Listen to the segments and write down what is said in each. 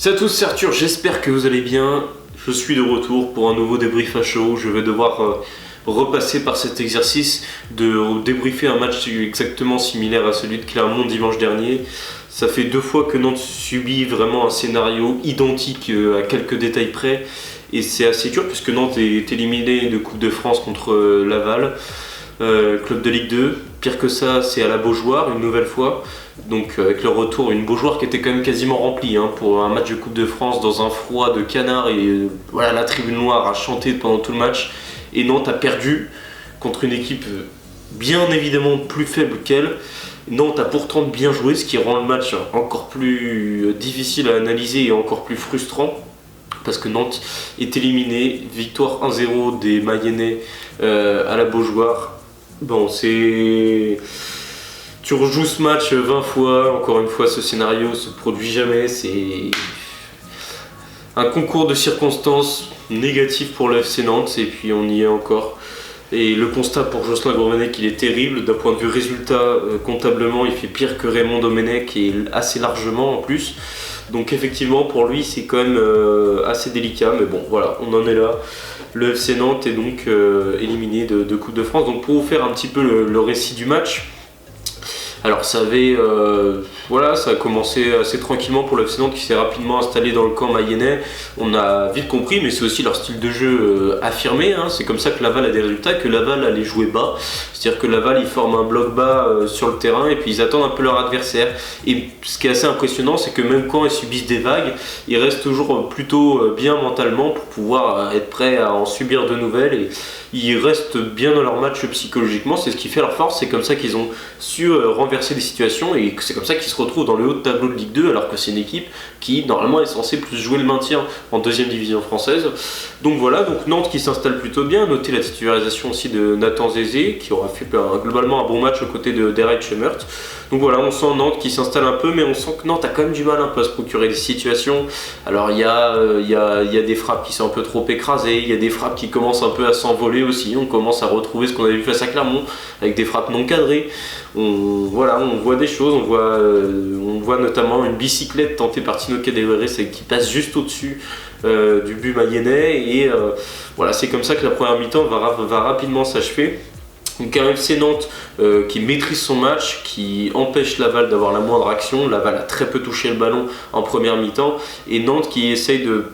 Salut à tous, c'est Arthur, j'espère que vous allez bien. Je suis de retour pour un nouveau débrief à chaud. Je vais devoir repasser par cet exercice de débriefer un match exactement similaire à celui de Clermont dimanche dernier. Ça fait 2 fois que Nantes subit vraiment un scénario identique à quelques détails près. Et c'est assez dur puisque Nantes est éliminé de Coupe de France contre Laval, club de Ligue 2. Pire que ça, c'est à la Beaujoire une nouvelle fois. Donc avec le retour, une Beaujoire qui était quand même quasiment remplie pour un match de Coupe de France dans un froid de canard et voilà, la tribune noire a chanté pendant tout le match. Et Nantes a perdu contre une équipe bien évidemment plus faible qu'elle. Nantes a pourtant bien joué, ce qui rend le match encore plus difficile à analyser et encore plus frustrant. Parce que Nantes est éliminé, victoire 1-0 des Mayennais à la Beaujoire. Bon, c'est... Tu rejoues ce match 20 fois, encore une fois ce scénario se produit jamais, c'est un concours de circonstances négatif pour le FC Nantes et puis on y est encore. Et le constat pour Jocelyn Gourvenec, il est terrible, d'un point de vue résultat, comptablement il fait pire que Raymond Domenech et assez largement en plus. Donc effectivement pour lui c'est quand même assez délicat, mais bon voilà, on en est là. Le FC Nantes est donc éliminé de Coupe de France. Donc pour vous faire un petit peu le récit du match, alors ça a commencé assez tranquillement pour le FC Nantes qui s'est rapidement installé dans le camp mayennais. On a vite compris, mais c'est aussi leur style de jeu affirmé. C'est comme ça que Laval a des résultats, que Laval allait jouer bas. C'est-à-dire que Laval, ils forment un bloc bas sur le terrain et puis ils attendent un peu leur adversaire. Et ce qui est assez impressionnant, c'est que même quand ils subissent des vagues, ils restent toujours plutôt bien mentalement pour pouvoir être prêts à en subir de nouvelles. Et ils restent bien dans leur match psychologiquement, c'est ce qui fait leur force. C'est comme ça qu'ils ont su renverser des situations et c'est comme ça qu'ils se retrouvent dans le haut de tableau de Ligue 2 alors que c'est une équipe qui normalement est censée plus jouer le maintien en deuxième division française. Donc voilà, donc Nantes qui s'installe plutôt bien. Notez la titularisation aussi de Nathan Zézé qui aura fait globalement un bon match aux côtés de Derek Schemmert. Donc voilà, on sent Nantes qui s'installe un peu, mais on sent que Nantes a quand même du mal un peu à se procurer des situations. Alors il y a des frappes qui sont un peu trop écrasées, il y a des frappes qui commencent un peu à s'envoler aussi. On commence à retrouver ce qu'on avait vu face à Clermont avec des frappes non cadrées. On voit des choses, on voit notamment une bicyclette tentée par Tino Kadewere qui passe juste au-dessus du but mayennais et voilà, c'est comme ça que la première mi-temps va rapidement s'achever. Donc un FC Nantes qui maîtrise son match, qui empêche Laval d'avoir la moindre action. Laval a très peu touché le ballon en première mi-temps et Nantes qui essaye de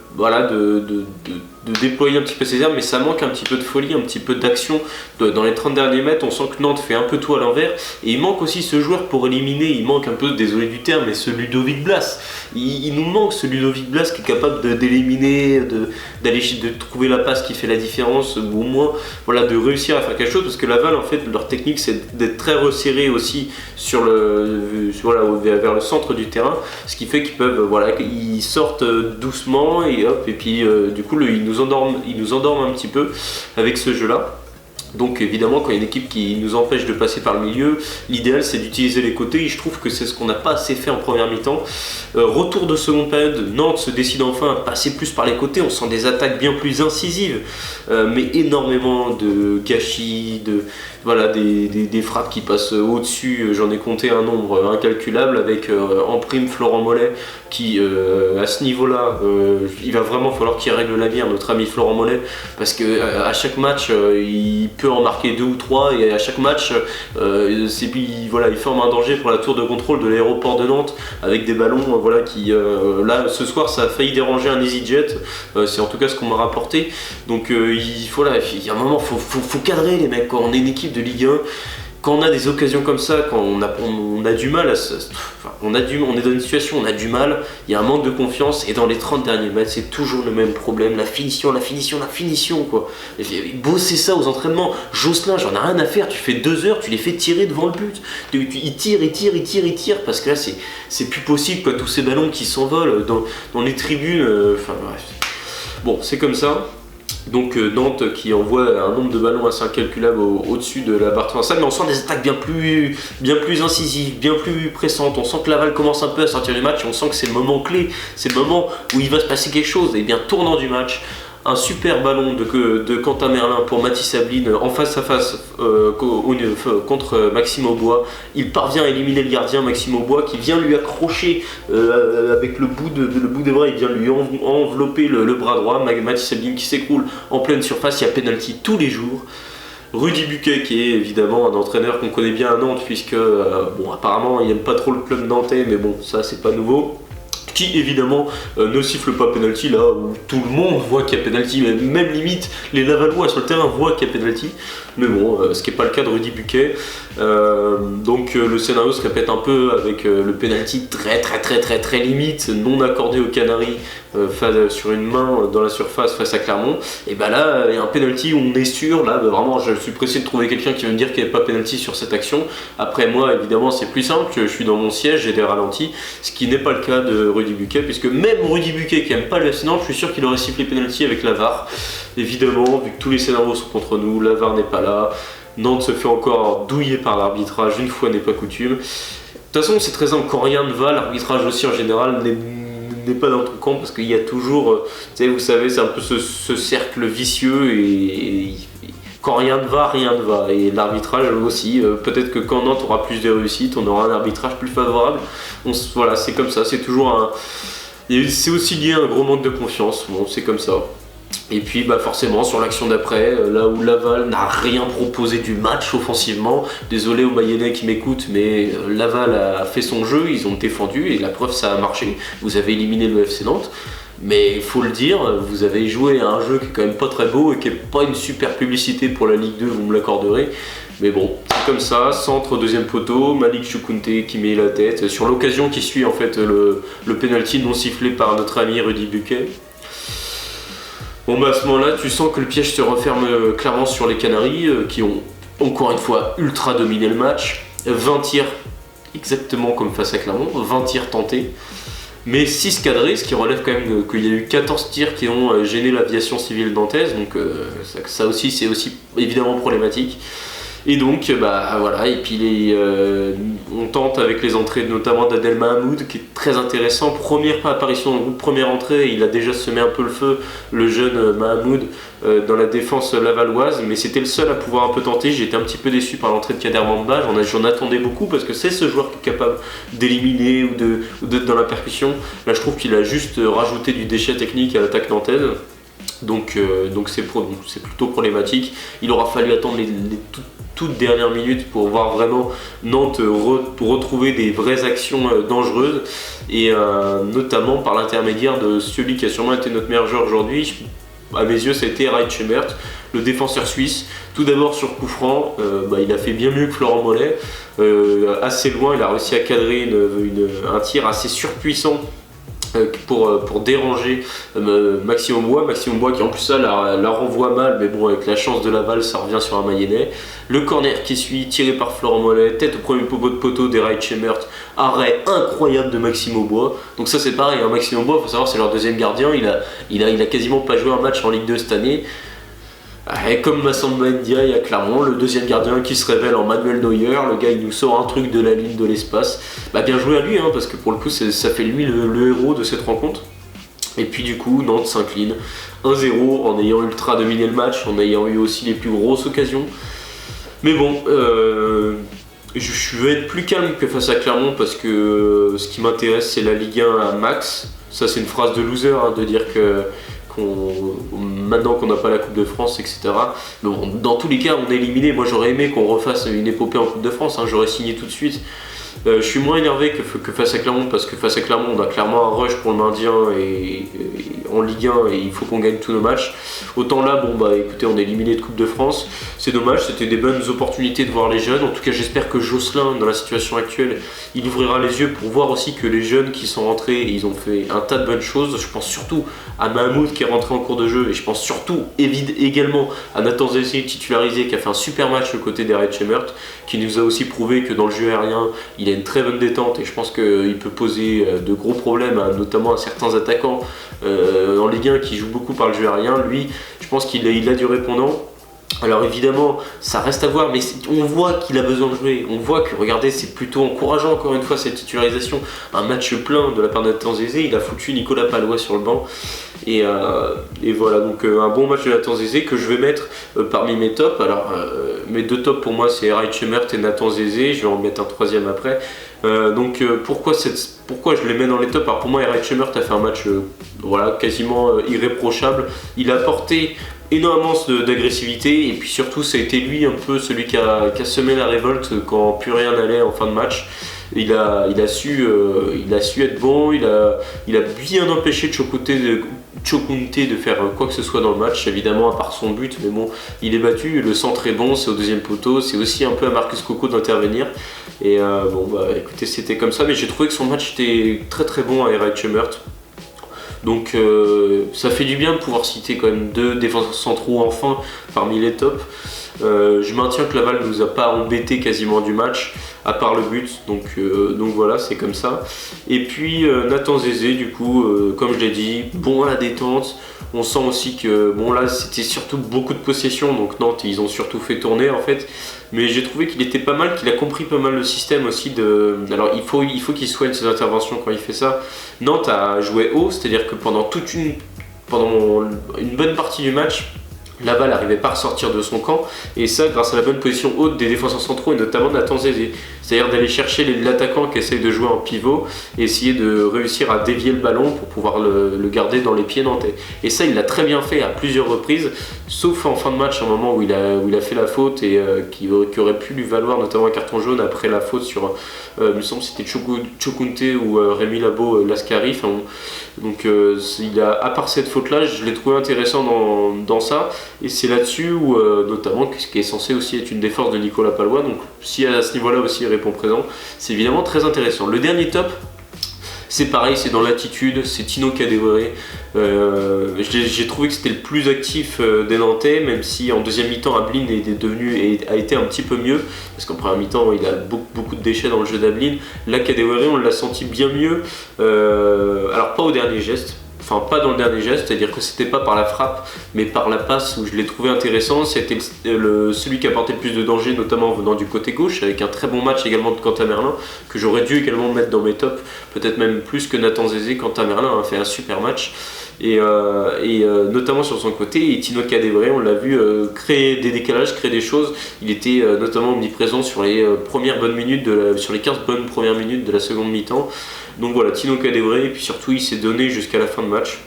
déployer un petit peu ses armes, mais ça manque un petit peu de folie, un petit peu d'action. Dans les 30 derniers mètres, on sent que Nantes fait un peu tout à l'envers et il manque aussi ce joueur pour éliminer. Il manque un peu, désolé du terme, mais ce Ludovic Blas. Il nous manque ce Ludovic Blas qui est capable d'éliminer, de trouver la passe qui fait la différence, ou au moins de réussir à faire quelque chose, parce que Laval en fait leur technique c'est d'être très resserré aussi vers le centre du terrain, ce qui fait qu'ils peuvent ils sortent doucement et hop, et puis du coup ils nous endorment un petit peu avec ce jeu là. Donc évidemment quand il y a une équipe qui nous empêche de passer par le milieu, l'idéal c'est d'utiliser les côtés et je trouve que c'est ce qu'on n'a pas assez fait en première mi-temps. Retour de seconde période, Nantes se décide enfin à passer plus par les côtés, on sent des attaques bien plus incisives, mais énormément de gâchis, des frappes qui passent au-dessus. J'en ai compté un nombre incalculable avec en prime Florent Mollet qui à ce niveau-là, il va vraiment falloir qu'il règle la bière, notre ami Florent Mollet, parce que à chaque match il peut en marquer 2 ou 3 et à chaque match il forme un danger pour la tour de contrôle de l'aéroport de Nantes avec des ballons qui là ce soir ça a failli déranger un EasyJet, c'est en tout cas ce qu'on m'a rapporté. Donc il y a un moment faut cadrer les mecs. Quand on est une équipe de Ligue 1, quand on a des occasions comme ça, quand on a du mal on est dans une situation où on a du mal, il y a un manque de confiance et dans les 30 derniers mètres c'est toujours le même problème, la finition quoi. Bosser ça aux entraînements. Jocelyn, j'en ai rien à faire, tu fais 2 heures, tu les fais tirer devant le but, il tire parce que là c'est plus possible quoi, tous ces ballons qui s'envolent dans les tribunes, bref. Bon, c'est comme ça. Donc Nantes qui envoie un nombre de ballons assez incalculable au-dessus de la barre transversale, mais on sent des attaques bien plus incisives, bien plus pressantes. On sent que Laval commence un peu à sortir du match, on sent que c'est le moment clé, c'est le moment où il va se passer quelque chose. Et bien tournant du match, un super ballon de Quentin Merlin pour Mathis Sabline en face à face contre Maxime Aubois. Il parvient à éliminer le gardien Maxime Aubois qui vient lui accrocher avec le bout des bras, il vient lui envelopper le bras droit. Mathis Sabline qui s'écroule en pleine surface, il y a pénalty tous les jours. Rudy Buquet, qui est évidemment un entraîneur qu'on connaît bien à Nantes, puisque bon, apparemment il n'aime pas trop le club nantais, mais bon, ça c'est pas nouveau. Qui évidemment ne siffle pas penalty là où tout le monde voit qu'il y a penalty, même limite les Lavallois sur le terrain voient qu'il y a penalty. Mais bon, ce qui n'est pas le cas de Rudy Buquet. Donc le scénario se répète un peu avec le penalty très limite, non accordé aux Canaries sur une main dans la surface face à Clermont. Et bah là, il y a un penalty où on est sûr, là vraiment je suis pressé de trouver quelqu'un qui va me dire qu'il n'y avait pas penalty sur cette action. Après moi, évidemment, c'est plus simple, je suis dans mon siège, j'ai des ralentis, ce qui n'est pas le cas de Rudy Buquet, puisque même Rudy Buquet qui n'aime pas le FC Nantes, je suis sûr qu'il aurait sifflé penalty avec la VAR. Évidemment, vu que tous les scénarios sont contre nous, la VAR n'est pas là. Nantes se fait encore douiller par l'arbitrage, une fois n'est pas coutume. De toute façon, c'est très simple, quand rien ne va, l'arbitrage aussi en général n'est pas dans ton camp, parce qu'il y a toujours, vous savez, c'est un peu ce cercle vicieux, et quand rien ne va, rien ne va. Et l'arbitrage aussi, peut-être que quand Nantes aura plus de réussite, on aura un arbitrage plus favorable. Voilà, c'est comme ça, c'est toujours c'est aussi lié à un gros manque de confiance, bon, c'est comme ça. Et puis bah forcément sur l'action d'après, là où Laval n'a rien proposé du match offensivement, désolé aux Mayennais qui m'écoutent, mais Laval a fait son jeu, ils ont défendu et la preuve ça a marché, vous avez éliminé le FC Nantes. Mais il faut le dire, vous avez joué à un jeu qui est quand même pas très beau et qui n'est pas une super publicité pour la Ligue 2, vous me l'accorderez. Mais bon, c'est comme ça, centre, deuxième poteau, Malik Choukounté qui met la tête, sur l'occasion qui suit en fait le penalty non sifflé par notre ami Rudy Buquet. Bon bah à ce moment-là, tu sens que le piège se referme clairement sur les Canaries qui ont encore une fois ultra dominé le match. 20 tirs, exactement comme face à Clermont, 20 tirs tentés, mais 6 cadrés, ce qui relève quand même qu'il y a eu 14 tirs qui ont gêné l'aviation civile nantaise, donc ça aussi c'est aussi évidemment problématique. Et donc bah voilà, et puis on tente avec les entrées notamment d'Adel Mahamoud qui est très intéressant, première apparition dans le groupe, première entrée, il a déjà semé un peu le feu, le jeune Mahamoud dans la défense lavalloise, mais c'était le seul à pouvoir un peu tenter. J'étais un petit peu déçu par l'entrée de Kader Mamba, j'en attendais beaucoup parce que c'est ce joueur qui est capable d'éliminer ou d'être dans la percussion. Là je trouve qu'il a juste rajouté du déchet technique à l'attaque nantaise. Donc c'est plutôt problématique. Il aura fallu attendre les toutes dernières minutes pour voir vraiment Nantes retrouver des vraies actions dangereuses, et notamment par l'intermédiaire de celui qui a sûrement été notre meilleur joueur aujourd'hui. À mes yeux, ça a été Rai Chemert, le défenseur suisse. Tout d'abord sur coup franc, il a fait bien mieux que Florent Mollet, assez loin, il a réussi à cadrer un tir assez surpuissant pour déranger Maxime Aubois qui en plus ça la renvoie mal, mais bon avec la chance de Laval ça revient sur un Mayennais. Le corner qui suit, tiré par Florent Mollet, tête au premier poteau d'Eray Chemert, arrêt incroyable de Maxime Aubois. Donc ça c'est pareil, hein, Maxime Aubois, faut savoir c'est leur deuxième gardien, il a quasiment pas joué un match en Ligue 2 cette année. Et comme Massamba Ndiaye à Clermont, le deuxième gardien qui se révèle en Manuel Neuer, le gars il nous sort un truc de la ligne de l'espace. Bien joué à lui, hein, parce que pour le coup ça fait lui le héros de cette rencontre. Et puis du coup Nantes s'incline 1-0 en ayant ultra dominé le match, en ayant eu aussi les plus grosses occasions. Mais bon, je vais être plus calme que face à Clermont parce que ce qui m'intéresse c'est la Ligue 1 à max. Ça c'est une phrase de loser, hein, de dire que maintenant qu'on n'a pas la Coupe de France, etc. Mais bon, dans tous les cas, on est éliminé. Moi, j'aurais aimé qu'on refasse une épopée en Coupe de France. Hein, j'aurais signé tout de suite. Je suis moins énervé que face à Clermont, parce que face à Clermont, on a clairement un rush pour le maintien et en Ligue 1 et il faut qu'on gagne tous nos matchs. Autant là, écoutez, on est éliminé de Coupe de France. C'est dommage, c'était des bonnes opportunités de voir les jeunes. En tout cas, j'espère que Josselin, dans la situation actuelle, il ouvrira les yeux pour voir aussi que les jeunes qui sont rentrés, ils ont fait un tas de bonnes choses. Je pense surtout à Mahmoud qui est rentré en cours de jeu, et je pense surtout également à Nathan Zessé titularisé qui a fait un super match aux côtés d'Eray Chemert, qui nous a aussi prouvé que dans le jeu aérien, il a une très bonne détente et je pense qu'il peut poser de gros problèmes, notamment à certains attaquants en Ligue 1 qui jouent beaucoup par le jeu aérien. Lui, je pense qu'il a du répondant. Alors évidemment, ça reste à voir, mais on voit qu'il a besoin de jouer. On voit que, regardez, c'est plutôt encourageant encore une fois cette titularisation. Un match plein de la part de Nathan Zézé, il a foutu Nicolas Palois sur le banc. Et voilà, donc un bon match de Nathan Zézé que je vais mettre parmi mes tops. Alors mes deux tops pour moi c'est Eray Chemert et Nathan Zézé, je vais en mettre un troisième après. Pourquoi je les mets dans les tops? Alors pour moi Eray Chemert a fait un match voilà, quasiment irréprochable. Il a apporté énormément d'agressivité et puis surtout ça a été lui un peu celui qui a semé la révolte quand plus rien n'allait en fin de match. Il a su être bon, il a bien empêché Chokunte de faire quoi que ce soit dans le match, évidemment à part son but, mais bon, il est battu, le centre est bon, c'est au deuxième poteau, c'est aussi un peu à Marcus Coco d'intervenir. Et écoutez, c'était comme ça, mais j'ai trouvé que son match était très très bon à Eray Chemert. Donc ça fait du bien de pouvoir citer quand même deux défenseurs centraux enfin parmi les tops. Je maintiens que Laval ne nous a pas embêté quasiment du match, à part le but, donc voilà, c'est comme ça. Et puis Nathan Zézé, du coup, comme je l'ai dit, bon à la détente. On sent aussi que, bon là, c'était surtout beaucoup de possession, donc Nantes, ils ont surtout fait tourner en fait. Mais j'ai trouvé qu'il était pas mal, qu'il a compris pas mal le système aussi de... Alors il faut qu'il soigne ses interventions quand il fait ça. Nantes a joué haut, c'est-à-dire que pendant une bonne partie du match, Laval n'arrivait pas à ressortir de son camp, et ça grâce à la bonne position haute des défenseurs centraux et notamment Nathan Zézé. C'est-à-dire d'aller chercher l'attaquant qui essaye de jouer en pivot et essayer de réussir à dévier le ballon pour pouvoir le garder dans les pieds nantais. Et ça, il l'a très bien fait à plusieurs reprises, sauf en fin de match, un moment où il a fait la faute et qui aurait pu lui valoir notamment un carton jaune après la faute sur, il me semble que c'était Chokunte ou Rémi Labo Lascari. Donc à part cette faute-là, je l'ai trouvé intéressant dans ça. Et c'est là-dessus où, notamment, ce qui est censé aussi être une des forces de Nicolas Palois, donc si à ce niveau-là aussi il répond présent, c'est évidemment très intéressant. Le dernier top, c'est pareil, c'est dans l'attitude, c'est Tino Kadewere. J'ai trouvé que c'était le plus actif des Nantais, même si en deuxième mi-temps, Ablin a été un petit peu mieux, parce qu'en première mi-temps, il a beaucoup de déchets dans le jeu d'Ablin. Là, Kadewere, on l'a senti bien mieux, alors pas au dernier geste. Enfin, pas dans le dernier geste, c'est-à-dire que c'était pas par la frappe, mais par la passe où je l'ai trouvé intéressant. C'était celui qui apportait le plus de danger, notamment venant du côté gauche, avec un très bon match également de Quentin Merlin, que j'aurais dû également mettre dans mes tops, peut-être même plus que Nathan Zézé. Quentin Merlin a fait un super match, et notamment sur son côté. Et Tino Kadewere, on l'a vu créer des décalages, créer des choses. Il était notamment omniprésent sur les premières bonnes minutes, sur les 15 bonnes premières minutes de la seconde mi-temps. Donc voilà, Tino Kadewere, et puis surtout il s'est donné jusqu'à la fin de match.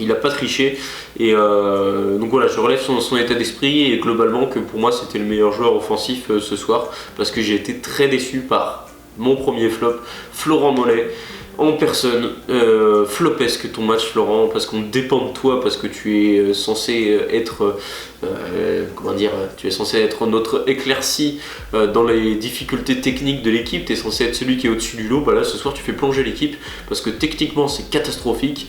Il n'a pas triché, et donc voilà, je relève son état d'esprit, et globalement que pour moi c'était le meilleur joueur offensif ce soir, parce que j'ai été très déçu par mon premier flop, Florent Mollet. En personne, flopesque ton match Florent, parce qu'on dépend de toi, parce que tu es censé être tu es censé être notre éclairci dans les difficultés techniques de l'équipe, tu es censé être celui qui est au-dessus du lot. Bah là ce soir tu fais plonger l'équipe parce que techniquement c'est catastrophique.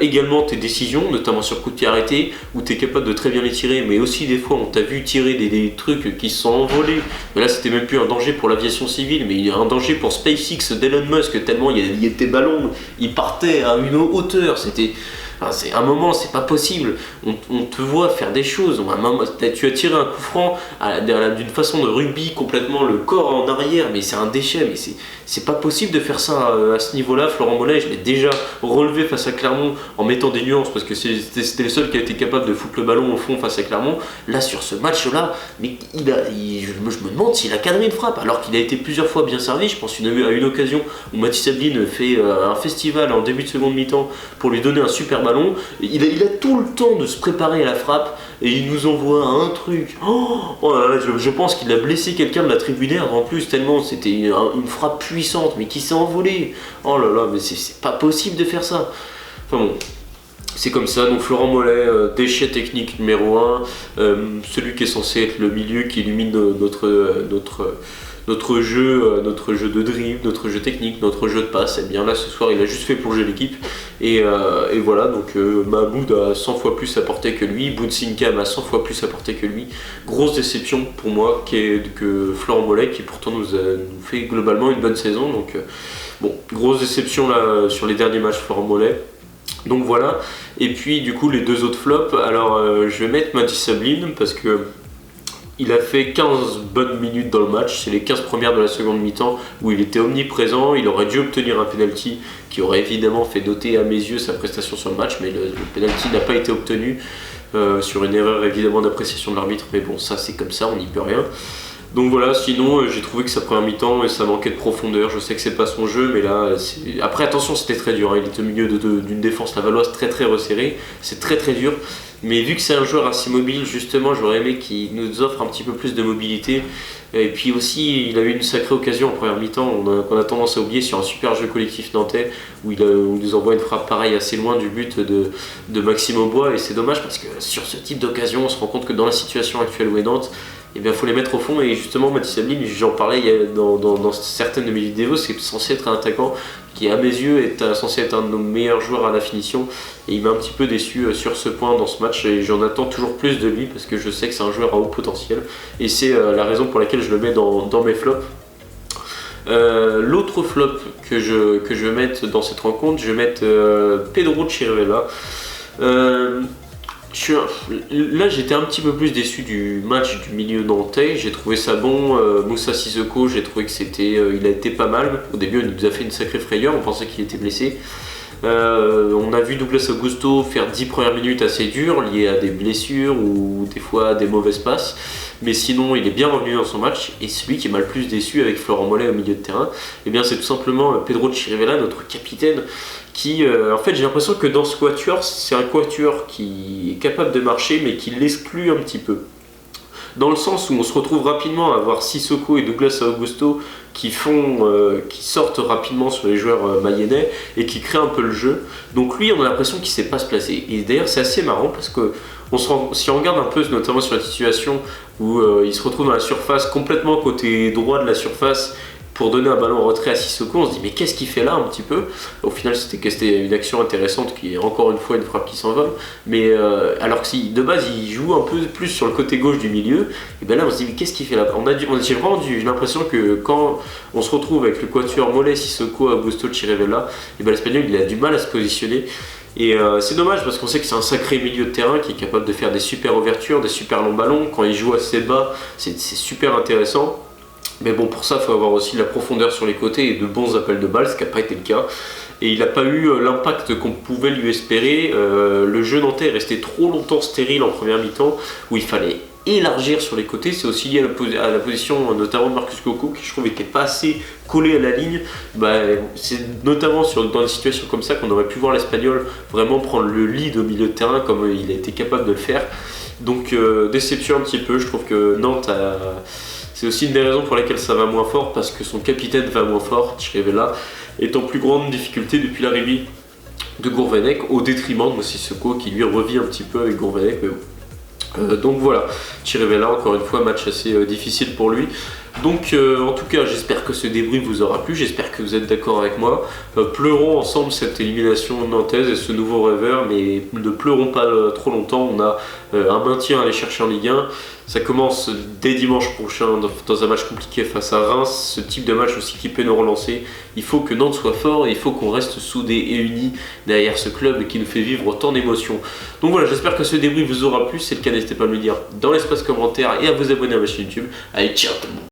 Également tes décisions, notamment sur coup de pied arrêté, où tu es capable de très bien les tirer, mais aussi des fois on t'a vu tirer des trucs qui se sont envolés. Mais là c'était même plus un danger pour l'aviation civile, mais un danger pour SpaceX d'Elon Musk, tellement il y a tes ballons, ils partaient à une hauteur, c'est un moment, c'est pas possible. On te voit faire des choses. À un moment, tu as tiré un coup franc d'une façon de rugby, complètement le corps en arrière, mais c'est un déchet. Mais c'est pas possible de faire ça à ce niveau-là. Florent Mollet, je l'ai déjà relevé face à Clermont en mettant des nuances parce que c'était le seul qui a été capable de foutre le ballon au fond face à Clermont. Là, sur ce match-là, mais je me demande s'il a cadré une frappe alors qu'il a été plusieurs fois bien servi. Je pense à une occasion où Mathis Ablin fait un festival en début de seconde mi-temps pour lui donner un super ballon. Il a tout le temps de se préparer à la frappe et il nous envoie un truc. Oh là là, je pense qu'il a blessé quelqu'un de la tribunaire en plus, tellement c'était une frappe puissante mais qui s'est envolée. Oh là là, mais c'est pas possible de faire ça. Enfin bon, c'est comme ça. Donc Florent Mollet, déchet technique numéro 1, celui qui est censé être le milieu qui illumine notre jeu de dribble, notre jeu technique, notre jeu de passe. Et bien là ce soir il a juste fait plonger l'équipe et voilà. Donc Mahmoud a 100 fois plus apporté que lui, Bounsinkam a 100 fois plus apporté que lui. Grosse déception pour moi que Florent Mollet, qui pourtant nous fait globalement une bonne saison. Donc bon, grosse déception là sur les derniers matchs Florent Mollet. Donc voilà, et puis du coup les deux autres flops, alors je vais mettre Matisse Sablin parce que il a fait 15 bonnes minutes dans le match, c'est les 15 premières de la seconde mi-temps où il était omniprésent, il aurait dû obtenir un penalty qui aurait évidemment fait noter à mes yeux sa prestation sur le match, mais le penalty n'a pas été obtenu sur une erreur évidemment d'appréciation de l'arbitre, mais bon ça c'est comme ça, on n'y peut rien. Donc voilà, sinon j'ai trouvé que sa première mi-temps ça manquait de profondeur, je sais que c'est pas son jeu, mais là, après attention c'était très dur, hein. Il était au milieu d'une défense lavalloise très très resserrée, c'est très très dur, mais vu que c'est un joueur assez mobile, justement j'aurais aimé qu'il nous offre un petit peu plus de mobilité, et puis aussi il a eu une sacrée occasion en première mi-temps, qu'on a tendance à oublier sur un super jeu collectif nantais, où il nous envoie une frappe pareille assez loin du but de Maxime Aubois, et c'est dommage parce que sur ce type d'occasion on se rend compte que dans la situation actuelle où est Nantes, il faut les mettre au fond, et justement Matisse Sablin, j'en parlais dans certaines de mes vidéos, c'est censé être un attaquant qui à mes yeux est censé être un de nos meilleurs joueurs à la finition, et il m'a un petit peu déçu sur ce point dans ce match, et j'en attends toujours plus de lui parce que je sais que c'est un joueur à haut potentiel, et c'est la raison pour laquelle je le mets dans mes flops. L'autre flop que je vais mettre dans cette rencontre, je vais mettre Pedro Chirivella. Là j'étais un petit peu plus déçu du match du milieu nantais, j'ai trouvé ça bon, Moussa Sissoko j'ai trouvé que il a été pas mal, au début il nous a fait une sacrée frayeur, on pensait qu'il était blessé. On a vu Douglas Augusto faire 10 premières minutes assez dures, liées à des blessures ou des fois à des mauvaises passes, mais sinon il est bien revenu dans son match, et celui qui m'a le plus déçu avec Florent Mollet au milieu de terrain, c'est tout simplement Pedro Chirivella, notre capitaine, qui en fait j'ai l'impression que dans ce quatuor, c'est un quatuor qui est capable de marcher mais qui l'exclut un petit peu. Dans le sens où on se retrouve rapidement à avoir Sissoko et Douglas Augusto qui sortent rapidement sur les joueurs mayennais et qui créent un peu le jeu. Donc lui, on a l'impression qu'il ne sait pas se placer. Et d'ailleurs, c'est assez marrant parce que si on regarde un peu, notamment sur la situation où il se retrouve dans la surface, complètement côté droit de la surface, pour donner un ballon en retrait à Sissoko, on se dit mais qu'est-ce qu'il fait là un petit peu. Au final c'était une action intéressante qui est encore une fois une frappe qui s'envole, mais alors que si de base il joue un peu plus sur le côté gauche du milieu, et bien là on se dit mais qu'est-ce qu'il fait là. J'ai l'impression que quand on se retrouve avec le quatuor Mollet, Sissoko, Augusto, Chirivella, et l'Espagnol il a du mal à se positionner. Et c'est dommage parce qu'on sait que c'est un sacré milieu de terrain qui est capable de faire des super ouvertures, des super longs ballons. Quand il joue assez bas, c'est super intéressant. Mais bon, pour ça, il faut avoir aussi la profondeur sur les côtés et de bons appels de balles, ce qui n'a pas été le cas. Et il n'a pas eu l'impact qu'on pouvait lui espérer. Le jeu nantais est resté trop longtemps stérile en première mi-temps, où il fallait élargir sur les côtés. C'est aussi lié à la position notamment de Marcus Coco, qui je trouve n'était pas assez collé à la ligne. C'est notamment dans des situations comme ça qu'on aurait pu voir l'Espagnol vraiment prendre le lead au milieu de terrain, comme il a été capable de le faire. Donc déception un petit peu, je trouve que Nantes c'est aussi une des raisons pour lesquelles ça va moins fort, parce que son capitaine va moins fort, Chirivella, est en plus grande difficulté depuis l'arrivée de Gourvenec, au détriment de Sissoko qui lui revit un petit peu avec Gourvenec. Donc voilà, Chirivella, encore une fois, match assez difficile pour lui. Donc en tout cas, j'espère que ce débrief vous aura plu, j'espère que vous êtes d'accord avec moi. Pleurons ensemble cette élimination nantaise et ce nouveau rêveur, mais ne pleurons pas trop longtemps. On a un maintien à aller chercher en Ligue 1. Ça commence dès dimanche prochain dans un match compliqué face à Reims, ce type de match aussi qui peut nous relancer. Il faut que Nantes soit fort et il faut qu'on reste soudés et unis derrière ce club qui nous fait vivre autant d'émotions. Donc voilà, j'espère que ce débrief vous aura plu. Si c'est le cas, n'hésitez pas à me le dire dans l'espace commentaire et à vous abonner à ma chaîne YouTube. Allez, ciao tout le monde!